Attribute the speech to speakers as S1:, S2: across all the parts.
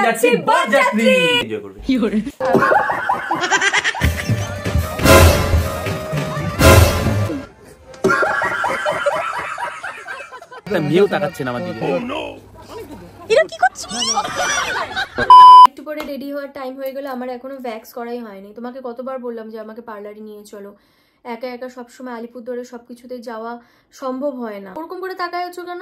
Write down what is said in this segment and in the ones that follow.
S1: যাচ্ছি বরযাত্রী। এনজয় করবে। মেয়েও তাকাচ্ছে না আমার দিকে।
S2: এরা কি করছে? একটু পরে রেডি হওয়ার টাইম হয়ে গেল, আমার এখনো ভ্যাক্স করাই হয়নি। তোমাকে কতবার বললাম যে আমাকে পার্লারে নিয়ে চলো, একা একা সবসময় আলিপুরদুয়ারে সবকিছুতে যাওয়া সম্ভব হয় না। ওরকম করে তাকায় আছো কেন?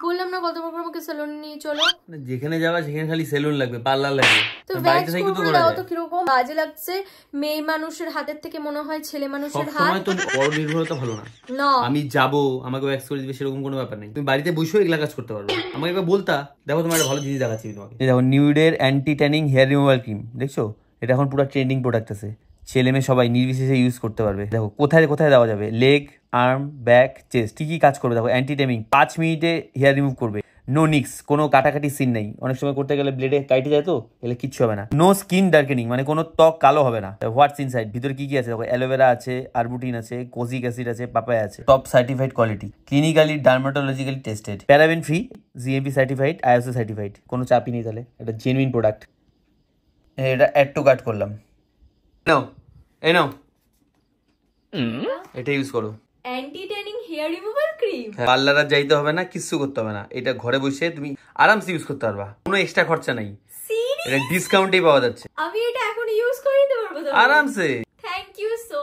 S2: বললাম না কতবার করে আমাকে সেলুনে নিয়ে চলো।
S1: যেখানে যাওয়া সেখানে খালি সেলুন লাগবে, পার্লার লাগবে,
S2: তো ভ্যাক্স করে দাও তো। কিরকম বাজে লাগছে, মেয়ে মানুষের হাতের থেকে মনে হয় ছেলে মানুষের হাত।
S1: সবসময় তো পরনির্ভরতা ভালো না। আমি যাবো আমাকে ভ্যাক্স করে দিবে সেরকম কোনো ব্যাপার নেই। তুমি বাড়িতে বসেও এগুলা কাজ করতে পারবে। আমাকে একবার বলতা, দেখো তোমার একটা ভালো জিনিস দেখাচ্ছি তোমাকে। এই দেখো নিউডের anti tanning hair removal cream, দেখছো? এটা এখন পুরো ট্রেন্ডিং প্রোডাক্ট আছে, ছেলে মেয়ে সবাই নির্বিশেষে ইউজ করতে পারবে। দেখো কোথায় কোথায় দেওয়া যাবে, লেগ, আর্ম, ব্যাক, চেস্ট, কি কি কাজ করবে দেখো। অ্যান্টি ট্যানিং 5 মিনিটে হেয়ার রিমুভ করবে। নো নিক্স, কোনো কাটাকাটি সিন নেই। অনেক সময় করতে গেলে ব্লেডে কাটে যায়, তো এগুলো কিচ্ছু হবে না। নো স্কিন ডার্কেনিং, মানে কোনো ত্বক কালো হবে না। হোয়াটস ইনসাইড, ভিতরে কি কি আছে দেখো। অ্যালোভেরা আছে, আরবুটিন আছে, কোজিক অ্যাসিড আছে, পাপায়া আছে। Top certified quality, clinically dermatologically tested, paraben free, GMP certified, ISO certified. কোনো চাপই নেই তাহলে, এটা জেনুইন প্রোডাক্ট। এটা অ্যাড টু কার্ট করলাম। নাও এই নাও, এটা ইউজ করো।
S2: Anti tanning hair removal cream.
S1: পার্লারে যাইতে হবে না, কিছু করতে হবে না। এটা ঘরে বসে তুমি আরামসে ইউজ করতে পারবা, কোনো এক্সট্রা খরচা নাই। এটা ডিসকাউন্টেই পাওয়া যাচ্ছে।
S2: আমি এটা এখন ইউজ করে নিতে পারবো তো
S1: আরামসে।
S2: থ্যাংক ইউ সো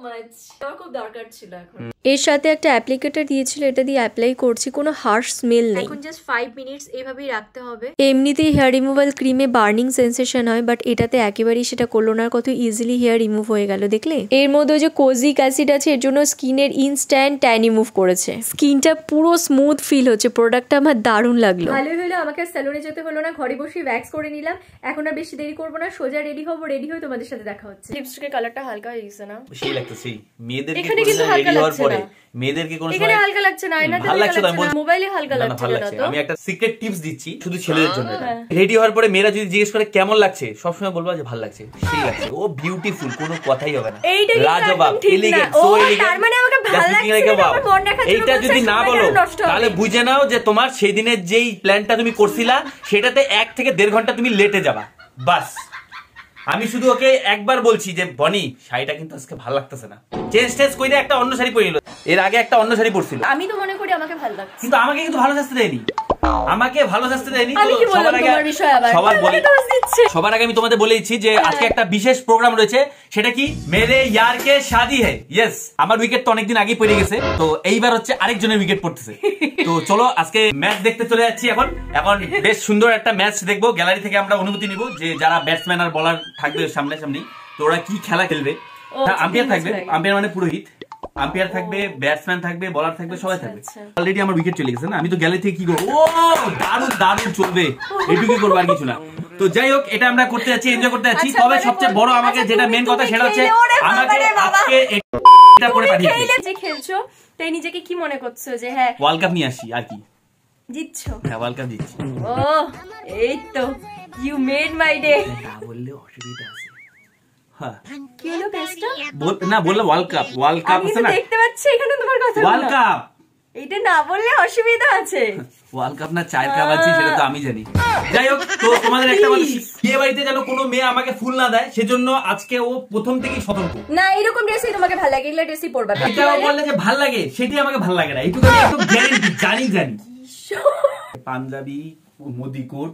S2: মাচ, আমার খুব দরকার ছিল এখন। এর সাথে একটা অ্যাপ্লিকেটর দিয়েছিল, এটা দিয়ে অ্যাপ্লাই করছি, কোনো হার্শ স্মেল নেই। এখন জাস্ট 5 মিনিটস এইভাবেই রাখতে হবে। এমনিতেই হেয়ার রিমুভাল ক্রিমে বার্নিং সেন্সেশন হয়, বাট এটাতে একেবারেই সেটা করলো না। কত ইজিলি হেয়ার রিমুভ হয়ে গেল দেখলে। এর মধ্যে যে কোজিক অ্যাসিড আছে, এর জন্য স্কিনের ইনস্ট্যান্ট ট্যান রিমুভ করেছে। স্কিনটা পুরো স্মুথ ফিল হচ্ছে। প্রোডাক্টটা আমার দারুণ লাগলো। ভালোই হলো, আমাকে সেলুনে যেতে হলো না, ঘরে বসে ভ্যাক্স করে নিলাম। এখন আর বেশি দেরি করবো না, সোজা রেডি হবো। রেডি হয়ে তোমাদের সাথে দেখা হচ্ছে। লিপস্টিকের কালারটা হালকা হয়ে গেছে না?
S1: সেই লাগতেছে। মেয়েদের
S2: এখানে কিন্তু হালকা লাগছে না।
S1: মেয়েদেরকে কোনো
S2: এখানে হালকা লাগছে না, আয়নাতে হালকা লাগছে না, মোবাইলে হালকা লাগছে না। তো
S1: আমি একটা সিক্রেট টিপস দিচ্ছি শুধু ছেলেদের জন্য। রেডি হওয়ার পরে মেয়েরা যদি জিজ্ঞেস করে কেমন লাগছে, সবসময় বলবা যে ভালো লাগছে, সেই লাগছে, ও বিউটিফুল, কোনো কথাই হবে না। লাজবাব, এলিগেন্ট, সো এলিগেন্ট। তার মানে আমাকে ভালো লাগছে, আমার মন রাখার জন্য। এইটা যদি না বলো তাহলে বুঝে নাও যে তোমার সেই দিনের যেই প্ল্যানটা তুমি করছিলা সেটাতে 1 থেকে 1.5 ঘন্টা তুমি লেটে যাবা। বাস আমি শুধু ওকে একবার বলছি যে বনি, শাড়িটা কিন্তু আজকে ভালো লাগতেছে না। চেঞ্জ টেঞ্জ কইরে একটা অন্য শাড়ি পরে নিল। এর আগে একটা অন্য শাড়ি পরছিল।
S2: আমি তো মনে করি আমাকে ভালো লাগছে,
S1: কিন্তু আমাকে কিন্তু ভালো সাজতে দেয়নি। আমাকে ভালো সাজতে দেয়নি।
S2: আমি কি বললাম তোমার বিষয় আবার?
S1: সবার আগে আমি তোমাদের বলে দিচ্ছি যে আজকে একটা বিশেষ প্রোগ্রাম রয়েছে। সেটা কি, মেরে ইয়ার কে শাদি হ্যায়। ইয়েস, আমার উইকেট তো অনেকদিন আগেই পড়ে গেছে, তো এইবার হচ্ছে আরেকজনের উইকেট পড়তেছে। তো চলো আজকে ম্যাচ দেখতে চলে যাচ্ছি। এখন বেশ সুন্দর একটা ম্যাচ দেখবো। গ্যালারি থেকে আমরা অনুমতি নিব যে যারা ব্যাটসম্যান আর বলার থাকবে সামনাসামনি, তো ওরা কি খেলা খেলবে। আম্পায়ার থাকবে, আম্পায়ার মানে পুরোহিত। আম্পায়ার থাকবে, ব্যাটসম্যান থাকবে, বলার থাকবে, সবাই থাকবে। অলরেডি আমার উইকেট চলে গেছে না, আমি তো গ্যালারি থেকে কি করবো। ও দারুণ দারুণ চলবে, এইটুকুই করবো, আর কিছু না। তো যাই হোক, এটা আমরা করতে যাচ্ছি, এনজয় করতে যাচ্ছি। তবে সবচেয়ে বড় আমাকে যেটা মেন কথা সেটা হচ্ছে আমাকে আজকে এটা করে পাঠিয়েছে।
S2: খেলছো তাই নিজেকে কি মনে করছো যে হ্যাঁ
S1: ওয়ার্ল্ড কাপ নিয়ে আসি, আর কি
S2: জিতছো?
S1: হ্যাঁ ওয়ার্ল্ড কাপ জিতছি।
S2: ও এই তো, ইউ মেড মাই ডে।
S1: না বললে অসুবিধা আছে।
S2: কি হলো বেস্টটা?
S1: না বললে ওয়ার্ল্ড কাপ আছে না,
S2: দেখতে পাচ্ছি এখানে তোমার কথা।
S1: ওয়ার্ল্ড কাপ
S2: এটা না বললে অসুবিধা আছে।
S1: ওয়ার্ল্ড কাপ না 4 কাপ আছে সেটা তো আমি জানি। যাই হোক, তো তোমাদের একটা কথা, বিয়ে বাড়িতে যেন কোনো মেয়ে আমাকে ফুল না দেয়, সেজন্য আজকে ও প্রথম থেকেই সতর্ক।
S2: না এরকম ড্রেসই তোমাকে ভালো লাগে, এগুলা ড্রেসই পরবা।
S1: এটাও বললে যে ভালো লাগে, সেটাই আমাকে ভালো লাগে না। এইটুকু আমি একদম গ্যারান্টি জানি। পাঞ্জাবি, মোদি কোট,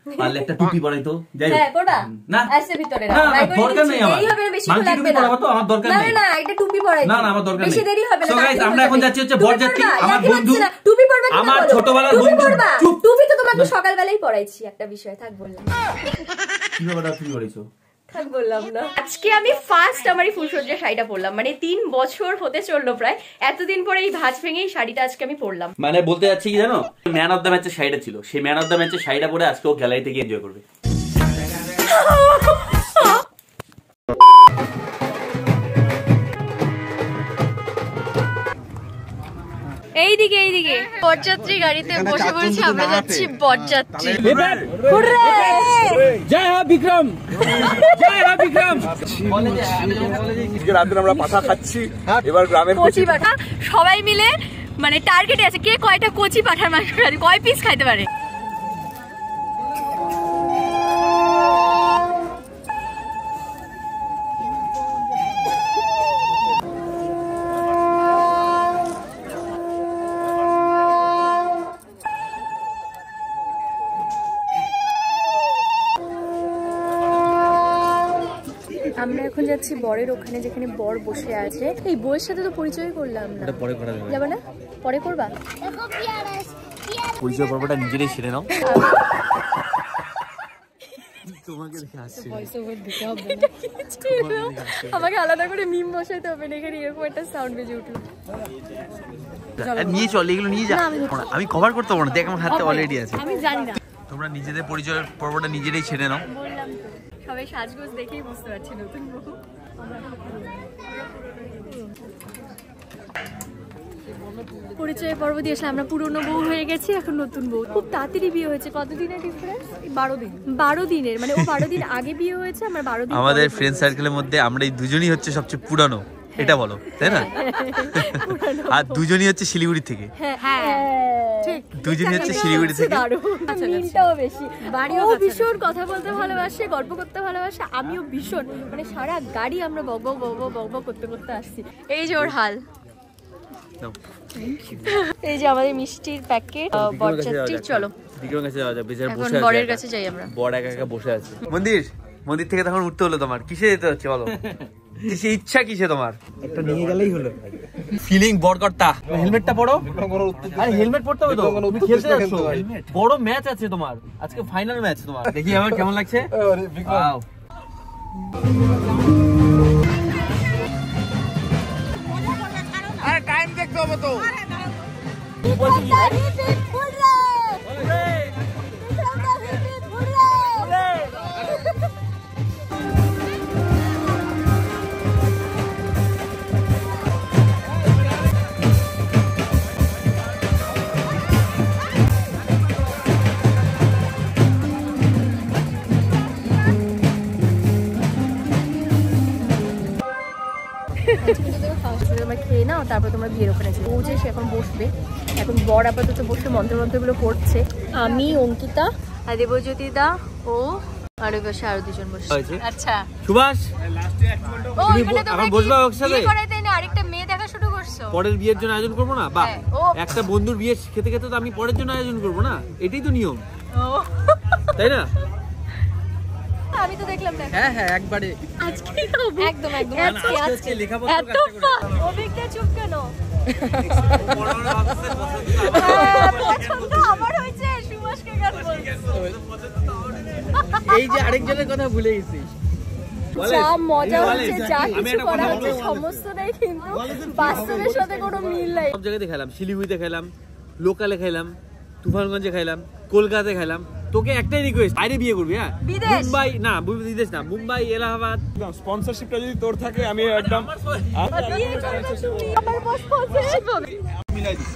S1: পারলে একটা টুপি পরাই তো। যাই হোক,
S2: হ্যাঁ পরবা
S1: না
S2: আসছে ভিতরে না,
S1: দরকার নেই আমার।
S2: দেরি হবে, বেশি
S1: মাংকি
S2: লাগবে
S1: টুপি
S2: না।
S1: পরাবো তো, আমার দরকার নেই।
S2: না একটা টুপি পরাই।
S1: না আমার দরকার নেই,
S2: বেশি দেরি হবে না।
S1: সো গাইস, আমরা এখন যাচ্ছি হচ্ছে বরযাত্রী। আমার বন্ধু,
S2: টুপি পরবা,
S1: আমার ছোটবেলার বন্ধু।
S2: টুপি তো তোমাকে সকালবেলাই পরাইছি। একটা বিষয় থাক বললাম।
S1: কি ব্যাপার, টুপি পরাইছো?
S2: থাক বললাম না। আজকে আমি ফার্স্ট আমারই ফুলসজ্জা শাড়িটা পরলাম, মানে 3 বছর হতে চললো প্রায়। এতদিন পরে এই ভাঁজ ভেঙে শাড়িটা আজকে আমি পরলাম।
S1: মানে বলতে যাচ্ছি কি জানো, ম্যান অফ দ্য ম্যাচের শাড়িটা ছিল, সেই ম্যান অফ দ্য ম্যাচের শাড়িটা পরে আজকে ও গ্যালারি থেকে এনজয় করবে।
S2: এইদিকে বরযাত্রী গাড়িতে বসে পড়েছি, আমরা যাচ্ছি বরযাত্রী।
S1: জয় হো বিক্রম, জয় হো বিক্রম।
S3: রাতে আমরা পাঠা খাচ্ছি, এবার গ্রামের
S2: কচি পাঠা সবাই মিলে, মানে টার্গেটে আছে কে কয়টা কচি পাঠার মাংস কয় পিস খাইতে পারে। আমরা এখন যাচ্ছি বরের ওখানে, যেখানে বর বসে আছে। এই বউয়ের সাথে তো পরিচয় করলাম না,
S1: পরে করা যাবে।
S2: যাবে না? পরে করবা?
S1: পরিচয় পর্বটা নিজেরাই সেরে নাও। তোমাকে দেখে আসছে,
S2: আমাকে আলাদা করে মিম বসাইতে হবে না, এখানে এরকম একটা সাউন্ড বেজে উঠলো।
S1: নিয়ে চল, এগুলো নিয়ে যা। আমি কভার করতে পারবো না, দেখ আমার হাতে অলরেডি আছে।
S2: আমি জানি না।
S1: তোমরা নিজেদের পরিচয় পর্বটা নিজেরাই ছেড়ে নাও।
S2: বললাম তো, সবাই সাজগোজ দেখেই বুঝতে পারছি নতুন বউ। পরিচয় পর্ব দিয়ে আসলে আমরা পুরনো বউ হয়ে গেছি, এখন নতুন বউ। খুব তাড়াতাড়ি বিয়ে হয়েছে। কতদিনের ডিফারেন্স? 12 দিন। 12 দিনের, মানে ও 12 দিন আগে বিয়ে হয়েছে, আমার 12 দিন।
S1: আমাদের ফ্রেন্ড সার্কেলের মধ্যে আমরা এই দুজনই হচ্ছে সবচেয়ে পুরানো, এটা বলো, তাই না? আর দুজনই হচ্ছে শিলিগুড়ি থেকে।
S2: হ্যাঁ ঠিক,
S1: দুজনই হচ্ছে শিলিগুড়ি থেকে।
S2: মিলটাও বেশি। ও ভীষণ কথা বলতে ভালোবাসে, গল্প করতে ভালোবাসে, আমিও ভীষণ, মানে সারা গাড়ি আমরা বকবক বকবক বকবক করতে করতে আসছি। এই যে ওর হাল। এই যে আমাদের মিষ্টির প্যাকেট, বরযাত্রী। চলো
S1: বিক্রমের কাছে যাওয়া যাবে, বেচারা
S2: এখন
S1: বসে আছে।
S2: বরের কাছে যাই আমরা।
S1: বর একা একা বসে আছে। মন্দির থেকে তখন উঠতে হলো তোমার, কিসে যেতে হচ্ছে বলো? কিসে ইচ্ছা, কিসে তোমার?
S3: একটা নিয়ে গেলেই হলো।
S1: ফিলিং বরকর্তা। হেলমেটটা পরো। আরে হেলমেট পরতে হবে তো, তুমি খেলতে যাচ্ছো। বড় ম্যাচ আছে তোমার, আজকে ফাইনাল ম্যাচ তোমার। দেখি আমার কেমন লাগছে। ওয়াও,
S3: আরে টাইম দেখতে হবে তো।
S2: খেয়ে নাও, তারপর তোমরা বিয়ের ওখানে পৌঁছে সে এখন বসবে। এখন বর আপাতত বসে মন্ত্রগুলো করছে। আমি, অঙ্কিতা, আর দেবজ্যোতি দা ও আর ওই পাশে আরো দুজন বসে। আচ্ছা
S1: সুভাষ,
S2: ও এখানে তোমরা
S1: বসবা ওর সাথে?
S2: বিয়ে করাইতে না আরেকটা মেয়ে দেখা শুরু করছো?
S1: পরের বিয়ের জন্য আয়োজন করবো না? বাহ, একটা বন্ধুর বিয়ে খেতে খেতে তো আমি পরের জন্য আয়োজন করবো না, এটাই তো নিয়ম, তাই না?
S2: আমি তো দেখলাম না।
S3: হ্যাঁ একবারে
S2: আজকে একদম আজকে
S1: লেখাপড়া
S2: এত অভিজ্ঞতা চুপ কেন? পছন্দ আমার হয়েছে, সুভাষকে গান বলছো।
S3: এই যে আরেকজনের কথা ভুলে গেছিস।
S2: যা মজা হচ্ছে, যা কিছু করা হচ্ছে সমস্তটাই কিন্তু বাস্তবের সাথে কোনো মিল নাই।
S1: সব জায়গাতে খেলাম, শিলিগুড়িতে খেলাম, লোকালে খেলাম, তুফানগঞ্জে খেলাম, কলকাতায় খেলাম। তোকে একটাই রিকোয়েস্ট, বাইরে বিয়ে করবি। হ্যাঁ, মুম্বাই না, বিদেশ না, মুম্বাই, এলাহাবাদ।
S3: স্পন্সরশিপটা যদি তোর থাকে আমি একদম
S2: আমার বস স্পন্সরশিপ হবে।
S3: মিলাই দিই।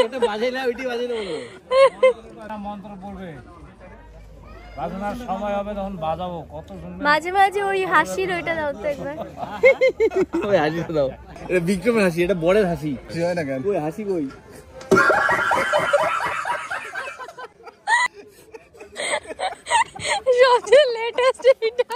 S1: এটা বাজাইলা, ওইটি বাজাইলা বলবো।
S3: মন্ত্র পড়বে, বাজানোর সময় হবে তখন বাজাবো। কত শুনবে
S2: মাঝে মাঝে ওই হাসির ওইটা দাও তো একবার।
S1: ওই হাসিটা দাও, এটা বিক্রমের হাসি, এটা বড়ের হাসি।
S3: হয় না কেন?
S1: ওই হাসি কই?
S2: সবচেয়ে লেটেস্ট এটা।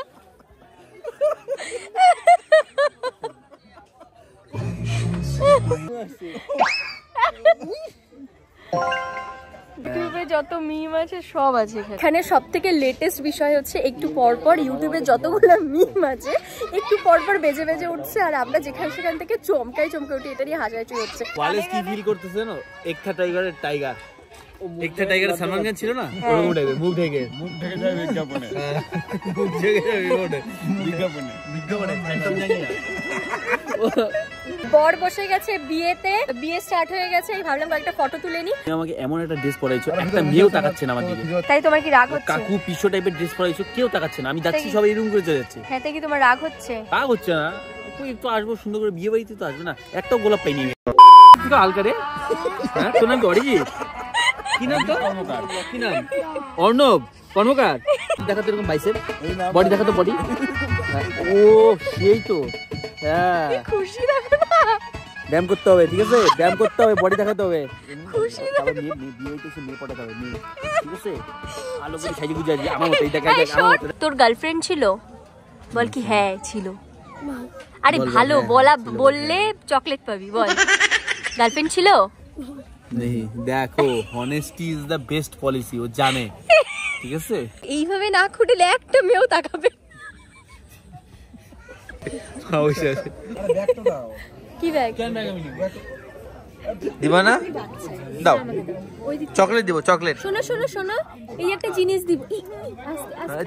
S2: ইউটিউবে যত মিম আছে সব আছে এখানে। সব থেকে লেটেস্ট বিষয় হচ্ছে একটু পর পর ইউটিউবে যতগুলো মিম আছে একটু পর পর বেজে বেজে উঠছে, আর আমরা যেখান সেখান থেকে চমকে উঠি, এটা নিয়ে হাসাহাসি হচ্ছে।
S1: ওয়ালেস কি ফিল করতেছে না? একটা টাইগারের টাইগার, একটা টাইগারের সালমান খান ছিল না, ওরকম টাইপের, মুখ ঢেকে
S3: যায় বিজ্ঞাপনে।
S1: মুখ ঢেকে যায় বিজ্ঞাপনে ফ্যান্টম জানি না।
S2: বর বসে গেছে বিয়েতে, বিয়ে স্টার্ট হয়ে গেছে। এই ভাবলাম কয়েকটা ফটো তুলে নি।
S1: আমাকে এমন একটা ড্রেস পরাইছো, একটা মেয়েও তাকাচ্ছে না আমার দিকে।
S2: তাই তোমার কি রাগ হচ্ছে?
S1: কাকু পিশো টাইপের ড্রেস পরাইছো, কেউ তাকাচ্ছে না। আমি যাচ্ছি, সবাই এরকম করে চলে যাচ্ছে।
S2: হ্যাঁ, তাই কি তোমার রাগ হচ্ছে?
S1: রাগ হচ্ছে না, তুই একটু আসবো সুন্দর করে, বিয়ে বাড়িতে তো আসবে না। একটাও গোলাপ পাইনি। তুই তো আলকারে, হ্যাঁ, তোর নাম কি অরিজিৎ? কি নাম তো? কি নাম? অর্ণব কর্মকার। দেখা তো এরকম বাইসেপ, বডি দেখা তো বডি। ও সেই তো, হ্যাঁ
S2: খুশি দেখো না,
S1: ব্যায়াম করতে হবে, ঠিক আছে ব্যায়াম করতে হবে, বডি দেখাতে হবে,
S2: খুশি
S1: বিয়ে হইতেছে মেয়ে পটাতে হবে, মেয়ে, ঠিক আছে আলো করে সাইজে গুজে আমার মতো এই দেখা।
S2: তোর গার্লফ্রেন্ড ছিল? বল কি হ্যাঁ ছিল। আরে ভালো বলা, বললে চকলেট পাবি, বল গার্লফ্রেন্ড ছিল?
S1: দেখো honesty is the best policy, ও জানে, ঠিক আছে।
S2: এইভাবে না খুঁটিলে একটা মেয়েও তাকাবে।
S1: অবশ্যই
S2: কি ব্যাগ
S1: দিবা না? দাও চকলেট দিব, চকলেট।
S2: শোনো শোনো শোনো, এই একটা জিনিস দিব,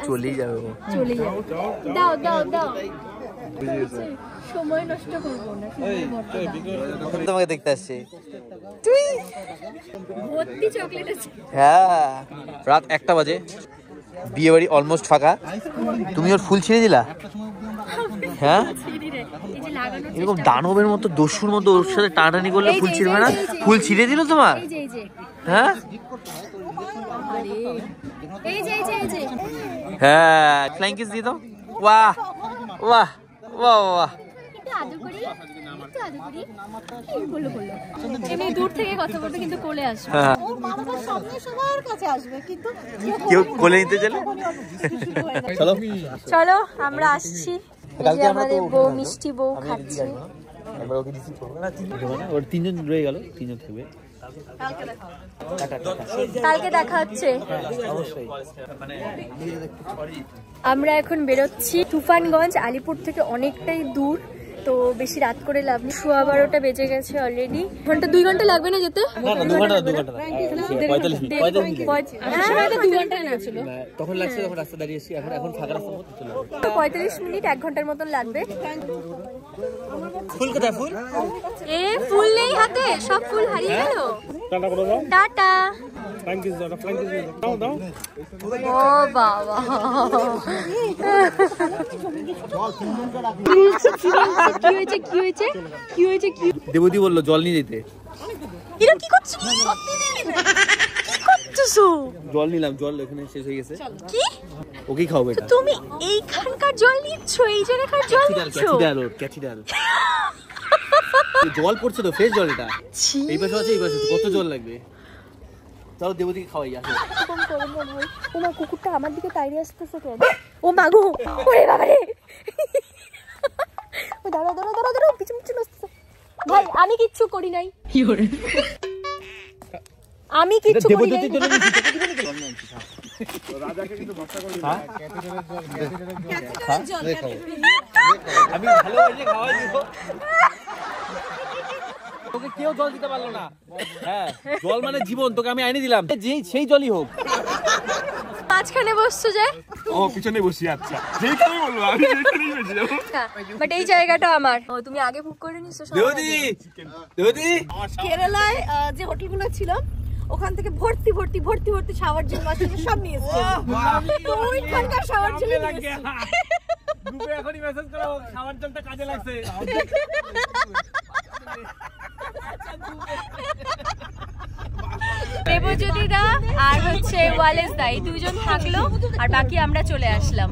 S1: চলেই যাবে,
S2: চলে যাবে, দাও দাও দাও, সময় নষ্ট করবো না।
S1: তোমাকে দেখতে আসছে,
S2: ভর্তি চকলেট আছে।
S1: হ্যাঁ রাত 1টা বাজে, বিয়ে বাড়ি অলমোস্ট ফাঁকা, তুমি ওর ফুল ছিঁড়ে দিলা? হ্যাঁ এরকম দানবের মতো, দস্যুর মতো ওর সাথে টানাটানি করলে ফুল ছিঁড়বে না? ফুল ছিঁড়ে দিল তোমার? হ্যাঁ হ্যাঁ ফ্লাইং কিস দিয়ে দাও। বাহ বাহ বাহ বাহ,
S2: দূর থেকে কথা বলতে কিন্তু কোলে আসবে,
S1: কেউ কোলে নিতে চলে। চলো
S2: চলো আমরা আসছি। আমাদের বউ মিষ্টি বউ খাচ্ছে।
S1: ওর 3জন রয়ে গেল, 3জন থাকবে,
S2: কালকে দেখা হচ্ছে। আমরা এখন বেরোচ্ছি তুফানগঞ্জ, আলিপুর থেকে অনেকটাই দূর, তো বেশি রাত করে লাভ নেই। 12:15 বেজে গেছে অলরেডি। 2 ঘন্টা লাগবে না যেতে?
S1: তখন লাগছে যখন রাস্তা দাঁড়িয়েছি, এখন ফাঁকা রাস্তা
S2: 45 মিনিট, 1 ঘন্টার মতন লাগবে।
S1: ফুল কোথায়? ফুল
S2: ফুল নেই হাতে, সব ফুল হারিয়ে গেল। টাটা। ও বাবা, কি হয়েছে?
S1: দেবতী বললো জল নিয়ে যেতে।
S2: এরা কি করছো?
S1: জল নিলাম, জল এখানে শেষ হয়ে গেছে।
S2: কি
S1: ওকেই খাও বেটা।
S2: তুমি এইখানকার জল নিচ্ছ, এই জায়গাকার জল নিচ্ছ?
S1: ক্যাথিড্রাল জল পড়ছে তো, ফ্রেশ জল এটা। এই পাশে আছে, এই পাশে কত জল লাগবে। চলো দেবতীকে খাওয়াই। আসো।
S2: ও মা, কুকুরটা আমার দিকে তাড়িয়ে আসতেছে কেন? ও মা গো, ওরে বাবা রে, ও দাঁড়া দাঁড়া দাঁড়া দাঁড়া, পিছন পিছন আসতেছে। ভাই আমি কিচ্ছু করি নাই, আমি কিচ্ছু করি নাই।
S3: রাজাকে কিন্তু ভরসা করি না,
S1: আমি ভালো হয়েছে খাওয়াই দিব। তোকে কেউ জল দিতে পারলো না। হ্যাঁ জল মানে জীবন, তোকে আমি আইনে দিলাম, সেই জলই হোক।
S2: মাঝখানে বসছো যে?
S3: ও পিছনে বসি। আচ্ছা যেখানেই বলবো আমি সেখানেই বসে যাবো,
S2: বাট এই জায়গাটা আমার। ও তুমি আগে বুক করে নিছো?
S1: দেবতী
S4: কেরালায় যে হোটেলগুলো ছিল ওখান থেকে ভর্তি ভর্তি ভর্তি ভর্তি শাওয়ার জেল মাছগুলো সব নিয়ে এসেছে। তো ওইখানকার শাওয়ার জেল
S3: গ্রুপে এখনই মেসেজ করো, শাওয়ার জলটা কাজে লাগছে।
S2: দেবজ্যোতিদা আর হচ্ছে ওয়ালেস দা, এই দুজন থাকলো, আর বাকি আমরা চলে আসলাম।